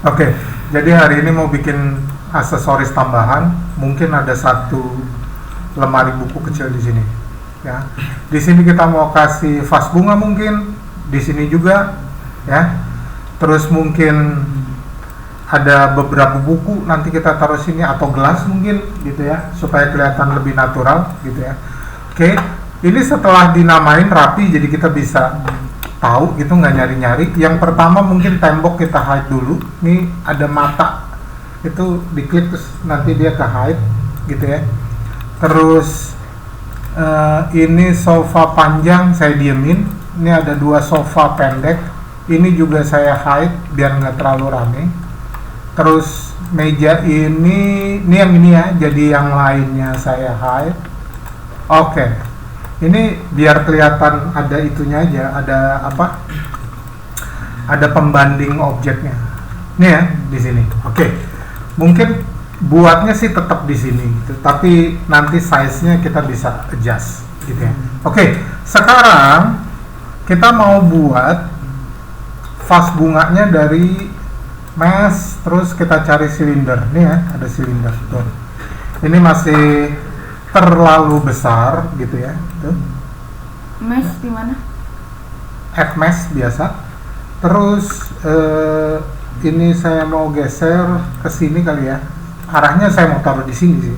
Oke, jadi hari ini mau bikin aksesoris tambahan. Mungkin ada satu lemari buku kecil di sini. Ya, di sini kita mau kasih vas bunga mungkin, di sini juga, ya. Terus mungkin ada beberapa buku nanti kita taruh sini atau gelas mungkin, gitu ya, supaya kelihatan lebih natural, gitu ya. Oke, ini setelah dinamain rapi, jadi kita bisa tahu gitu, nggak nyari-nyari. Yang pertama mungkin tembok kita hide dulu. Ini ada mata, itu diklik terus nanti dia ke hide gitu ya. Terus ini sofa panjang saya diemin. Ini ada dua sofa pendek, ini juga saya hide biar nggak terlalu rame. Terus meja ini yang ini ya, jadi yang lainnya saya hide. Oke. Ini biar kelihatan ada itunya aja, ada apa? Ada pembanding objeknya. Nih ya, di sini. Oke. Mungkin buatnya sih tetap di sini gitu, tapi nanti size-nya kita bisa adjust gitu ya. Oke, sekarang kita mau buat vas bunganya dari mesh, terus kita cari silinder. Nih ya, ada silinder tuh. Ini masih terlalu besar gitu ya. Tuh. Mesh di mana? Add mesh biasa. Terus ini saya mau geser ke sini kali ya. Arahnya saya mau taruh di sini sih.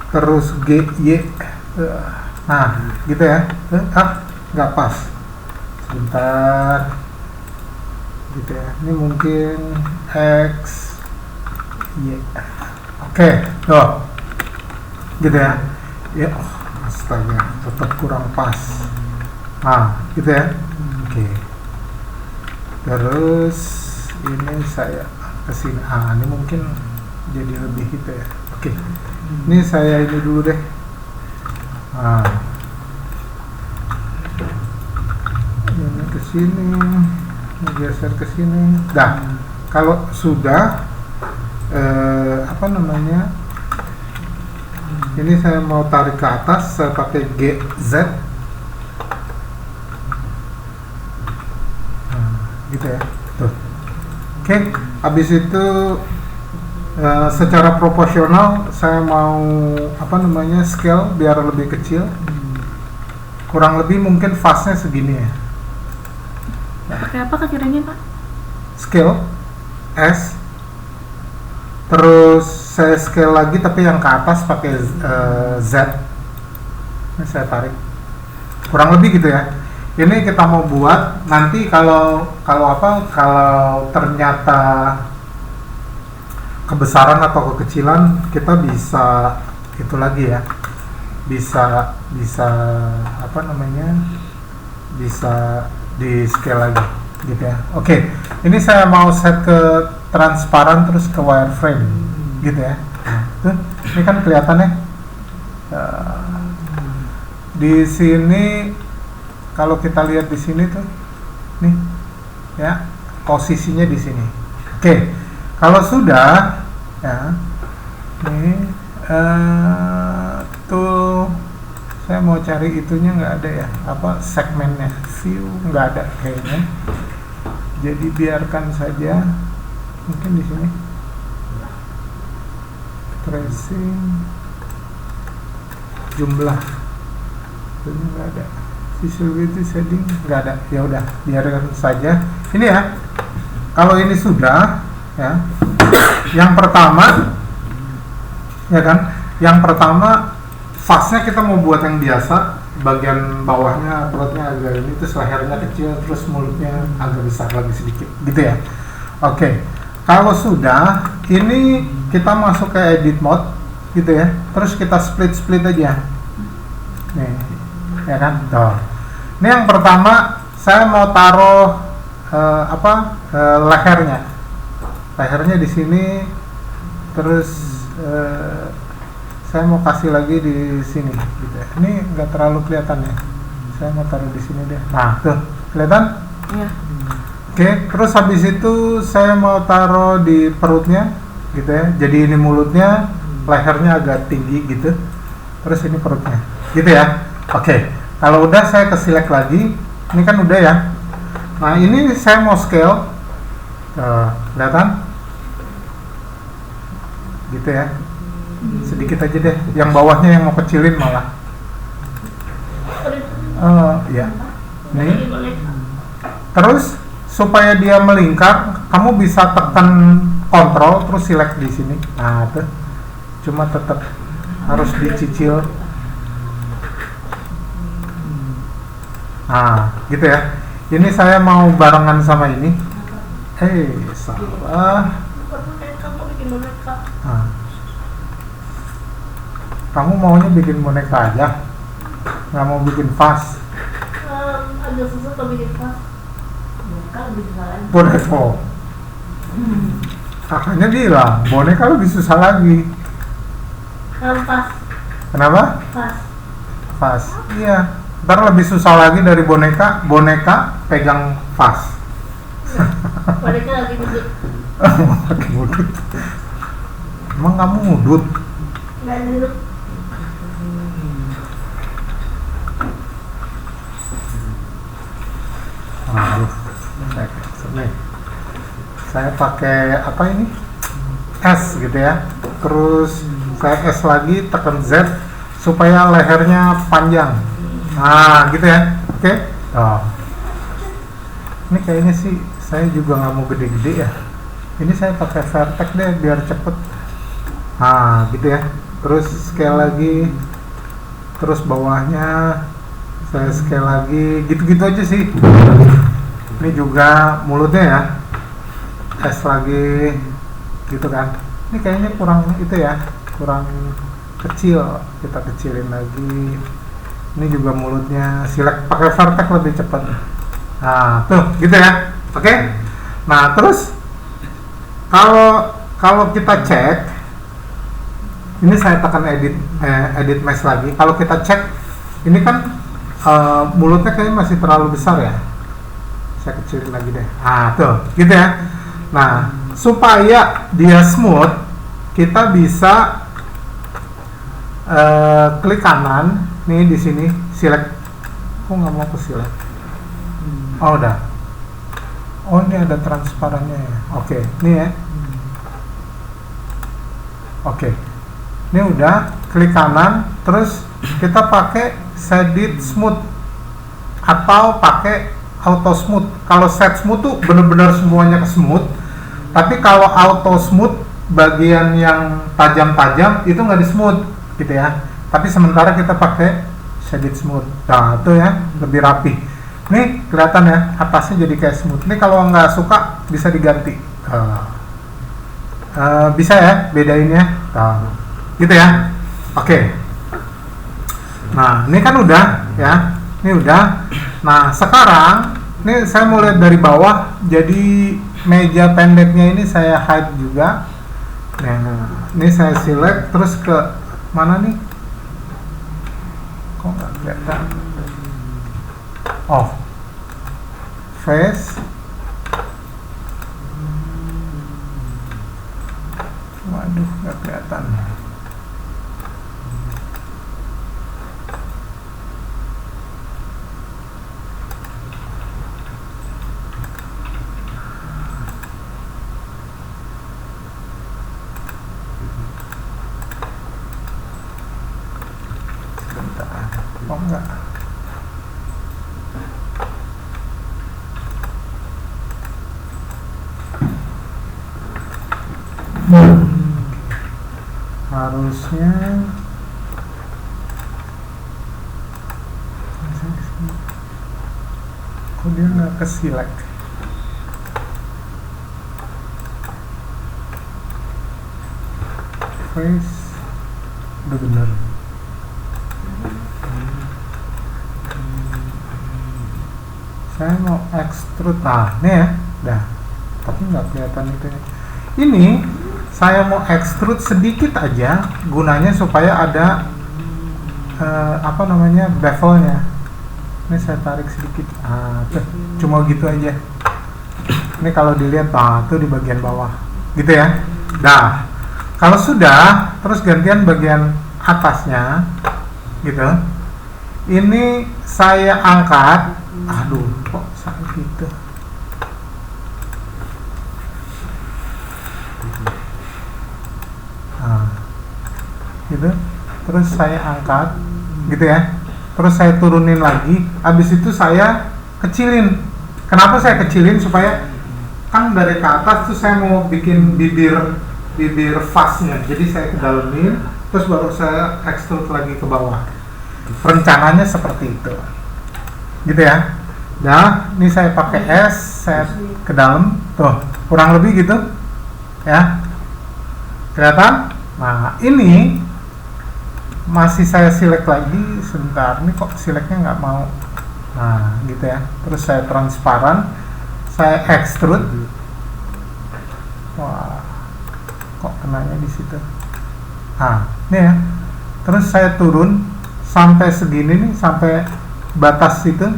Terus G Y. Nah, gitu ya. Nggak pas. Sebentar. Gitu ya. Ini mungkin X Y. Oke, tuh. Gitu ya. Ya, astaga, tetap kurang pas. Nah, gitu ya. Oke. Terus ini saya kesini. Ini mungkin jadi lebih gitu ya. Oke. Ini saya ini dulu deh. Nah, ini ke sini, geser ke sini. Dah, kalau sudah apa namanya? Ini saya mau tarik ke atas, saya pakai GZ. Nah, gitu ya. Tuh. Oke, habis itu secara proporsional saya mau apa namanya scale biar lebih kecil. Kurang lebih mungkin vasnya segini ya. Pakai apa kira-kiranya, Pak? Scale S. Terus saya scale lagi tapi yang ke atas pakai Z. Ini saya tarik. Kurang lebih gitu ya. Ini kita mau buat nanti kalau ternyata kebesaran atau kekecilan kita bisa itu lagi ya. Bisa apa namanya? Bisa di scale lagi gitu ya. Oke. Ini saya mau set ke transparan terus ke wireframe gitu ya. Tuh, ini kan kelihatan ya. Di sini kalau kita lihat di sini tuh, nih ya posisinya di sini. Oke, kalau sudah ya, nih tuh saya mau cari itunya nggak ada ya, apa segmennya, view nggak ada kayaknya. Jadi biarkan saja. Mungkin di sini tracing jumlah ini nggak ada, visibility setting nggak ada, ya udah biarkan saja ini ya. Kalau ini sudah ya, yang pertama ya kan, yang pertama vasnya kita mau buat yang biasa, bagian bawahnya perutnya agak ini, terus lehernya kecil, terus mulutnya agak besar lagi sedikit gitu ya. Oke. Kalau sudah, ini kita masuk ke edit mode gitu ya. Terus kita split aja. Nih, ya kan? Tuh. Ini yang pertama saya mau taruh lehernya. Lehernya di sini. Terus saya mau kasih lagi di sini gitu ya. Ini nggak terlalu kelihatan ya. Saya mau taruh di sini deh. Nah, tuh. Kelihatan? Iya. Oke, terus habis itu saya mau taruh di perutnya gitu ya. Jadi ini mulutnya, lehernya agak tinggi gitu. Terus ini perutnya, gitu ya. Oke, kalau udah saya ke select lagi. Ini kan udah ya. Nah, ini saya mau scale. Kelihatan? gitu ya, sedikit aja deh, yang bawahnya yang mau kecilin malah. Ya, nih. Terus supaya dia melingkar, kamu bisa tekan kontrol terus select di sini. Nah, tuh. Cuma tetap harus dicicil. Nah, gitu ya. Ini saya mau barengan sama ini. Salah. Nah. Kamu maunya bikin boneka aja, nggak mau bikin vas? Agak susah kalau bikin vas. Boneka lebih susah lagi. Boneka. Kakaknya bilang boneka lebih susah lagi. Vas. Kenapa? Vas. Vas. Iya. Ntar lebih susah lagi dari boneka. Boneka pegang vas. Boneka lagi duduk. Lagi ngudut. Emang kamu ngudut? Nggak duduk. Aduh, saya pakai apa ini? S gitu ya. Terus saya S lagi, tekan Z supaya lehernya panjang. Nah, gitu ya. Oke. Oh. Ini kayaknya sih saya juga nggak mau gede-gede ya. Ini saya pakai vertex deh biar cepet. Nah, gitu ya. Terus scale lagi. Terus bawahnya saya scale lagi, gitu-gitu aja sih. Ini juga mulutnya ya, S lagi, gitu kan. Ini kayaknya kurang itu ya, kurang kecil, kita kecilin lagi. Ini juga mulutnya, select pakai vertex lebih cepat. Nah, tuh, gitu ya. Oke. Nah, terus kalau kita cek, ini saya tekan edit mesh lagi. Kalau kita cek, ini kan mulutnya kayaknya masih terlalu besar ya. Saya kecilin lagi deh. Ah, tuh, gitu ya. Nah, supaya dia smooth, kita bisa klik kanan nih di sini, select. Kok nggak mau ke select? Oh, udah. Oh, ini ada transparannya ya. Oke, ini ya. Oke. Ini udah, klik kanan, terus kita pakai shaded smooth atau pakai auto smooth. Kalau set smooth tuh bener-bener semuanya ke smooth, tapi kalau auto smooth bagian yang tajam-tajam itu nggak di smooth gitu ya. Tapi sementara kita pakai shaded smooth. Nah, itu ya, lebih rapi. Nih kelihatan ya, atasnya jadi kayak smooth. Ini kalau nggak suka bisa diganti. Bisa ya bedainnya. Gitu ya. Oke. Nah, ini kan udah ya. Ini udah. Nah, sekarang ini saya mau lihat dari bawah. Jadi meja pendeknya ini saya hide juga. Nah, ini saya select terus ke mana nih? Kok nggak kelihatan? Oh, face. Waduh, nggak kelihatan. Oh enggak. Harusnya kok dia nggak ke select. Face udah bener. Saya mau extrude, nah ini ya, dah, tapi nggak kelihatan itu ya. Ini saya mau extrude sedikit aja, gunanya supaya ada apa namanya bevelnya. Ini saya tarik sedikit, cuma gitu aja. Ini kalau dilihat, tuh di bagian bawah, gitu ya. Dah, kalau sudah, terus gantian bagian atasnya, gitu. Ini saya angkat. Aduh, kok sakit gitu. gitu, terus saya angkat gitu ya, terus saya turunin lagi, habis itu saya kecilin. Kenapa saya kecilin? Supaya kan dari ke atas tuh saya mau bikin bibir fasnya, jadi saya kedalamin, terus baru saya extrude lagi ke bawah. Rencananya seperti itu, gitu ya. Nah, ini saya pakai S, saya ke dalam, tuh kurang lebih gitu, ya, kelihatan. Nah, ini masih saya select lagi, sebentar, ini kok selectnya nggak mau. Nah, gitu ya. Terus saya transparan, saya extrude. Wah, kok kenanya di situ. Nah, ini ya. Terus saya turun sampai segini nih, sampai batas itu.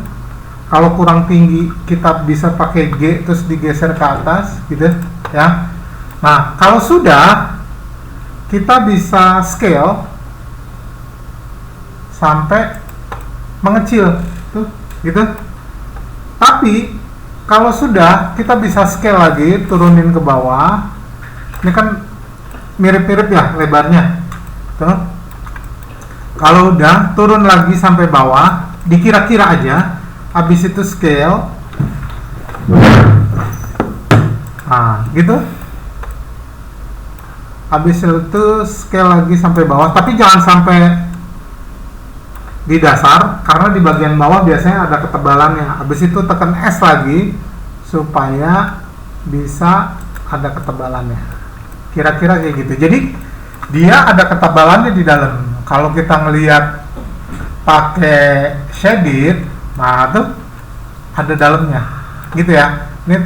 Kalau kurang tinggi kita bisa pakai G terus digeser ke atas, gitu ya. Nah, kalau sudah kita bisa scale sampai mengecil, tuh, gitu. Tapi kalau sudah kita bisa scale lagi, turunin ke bawah. Ini kan mirip-mirip ya lebarnya, tuh. Kalau udah turun lagi sampai bawah, dikira-kira aja. Habis itu scale, nah gitu. Habis itu scale lagi sampai bawah, tapi jangan sampai di dasar, karena di bagian bawah biasanya ada ketebalannya. Habis itu tekan S lagi supaya bisa ada ketebalannya. Kira-kira kayak gitu. Jadi dia ada ketebalannya di dalam. Kalau kita ngelihat pakai shaded, nah tuh ada dalamnya, gitu ya. Ini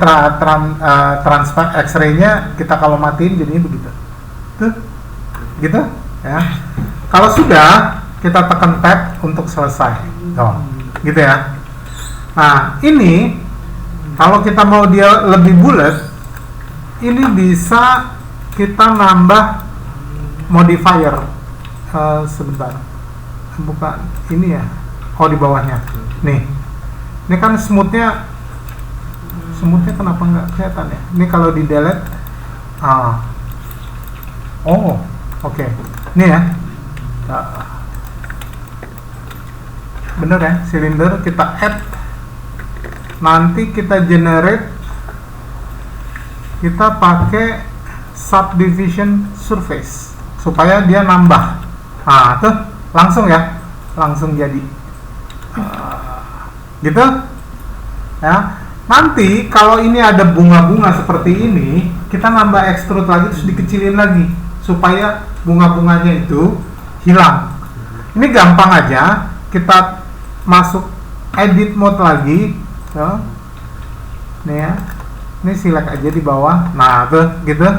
transfer X-ray-nya kita kalau matiin jadinya begitu, tuh, gitu ya. Kalau sudah kita tekan tab untuk selesai, oh, gitu ya. Nah ini kalau kita mau dia lebih bulat, ini bisa kita nambah modifier. Sebentar, bukan ini ya. Oh, di bawahnya. Nih. Ini kan smoothnya kenapa nggak kelihatan ya? Ini kalau di delete. Oh, oke. Ini ya. Bener ya, silinder kita add. Nanti kita generate. Kita pakai subdivision surface supaya dia nambah. Nah, tuh langsung ya, langsung jadi. Gitu ya. Nanti kalau ini ada bunga-bunga seperti ini, kita nambah extrude lagi terus dikecilin lagi supaya bunga-bunganya itu hilang. Ini gampang aja, kita masuk edit mode lagi, tuh. Nih ya, ini select aja di bawah. Nah tuh gitu.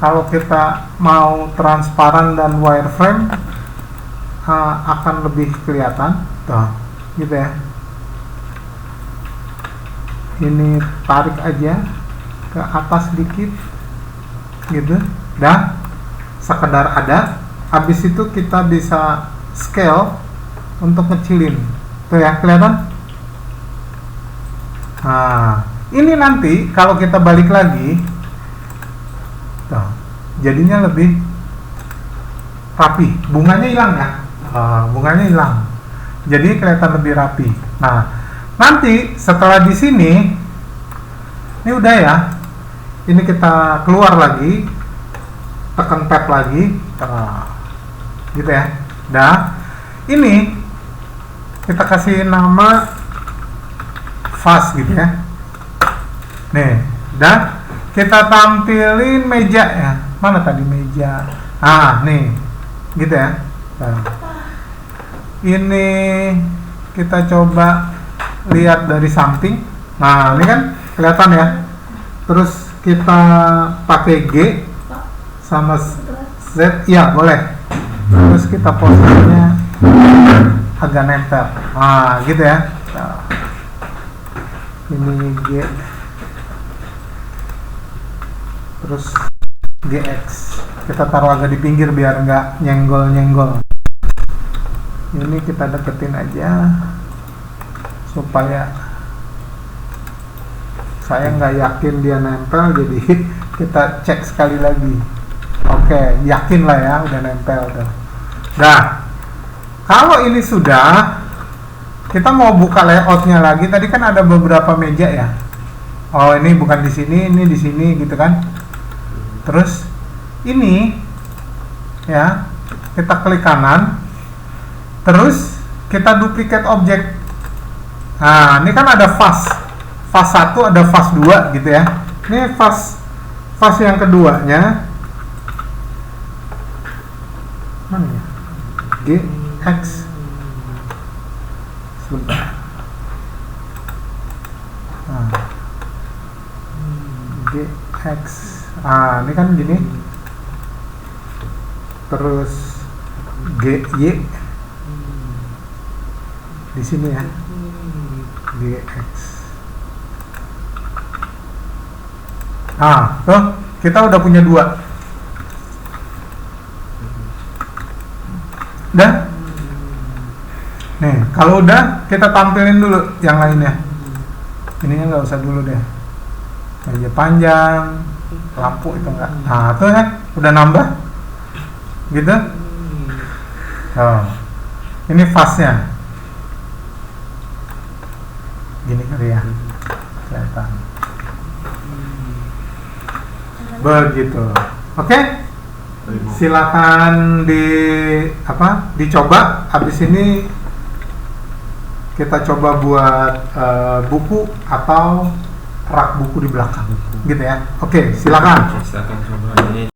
Kalau kita mau transparan dan wireframe, akan lebih kelihatan, tuh, gitu ya. Ini tarik aja ke atas dikit, gitu. Dan sekedar ada. Habis itu kita bisa scale untuk ngecilin, tuh ya, kelihatan. Nah, ini nanti kalau kita balik lagi, tuh, jadinya lebih rapi. Bunganya hilang ya. Bunganya hilang, jadi kelihatan lebih rapi. Nah, nanti setelah di sini, ini udah ya. Ini kita keluar lagi, tekan tab lagi, gitu ya. Nah, ini kita kasih nama fast gitu ya. Nih, dan kita tampilin meja ya. Mana tadi meja? Nih, gitu ya. Nah. Ini kita coba lihat dari samping. Nah, ini kan kelihatan ya. Terus kita pakai G sama Z, ya boleh. Terus kita posisinya agak nempel. Nah, gitu ya. Nah, ini G. Terus GX. Kita taruh agak di pinggir biar nggak nyenggol-nyenggol. Ini kita deketin aja supaya saya nggak yakin dia nempel, jadi kita cek sekali lagi. Oke, yakin lah ya, udah nempel tuh. Nah, kalau ini sudah, kita mau buka layoutnya lagi. Tadi kan ada beberapa meja ya. Oh, ini bukan di sini, ini di sini gitu kan. Terus ini ya, kita klik kanan. Terus kita duplicate objek. Nah, ini kan ada fase 1, ada fase 2 gitu ya. Ini fase yang keduanya. Mana ya? GX. Sebentar. Nah. GX. Ini kan gini. Terus GY di sini ya. GX. Tuh, kita udah punya 2. Udah? Nih, kalau udah kita tampilin dulu yang lainnya. Ininya nggak usah dulu deh. Meja panjang, lampu itu enggak. Nah, tuh kan udah nambah. Gitu. Oh. Ini fase-nya. Gini kali ya. Kelihatan. Begitu. Oke? Silakan dicoba. Habis ini kita coba buat buku atau rak buku di belakang gitu ya. Oke, silakan. Silakan coba ini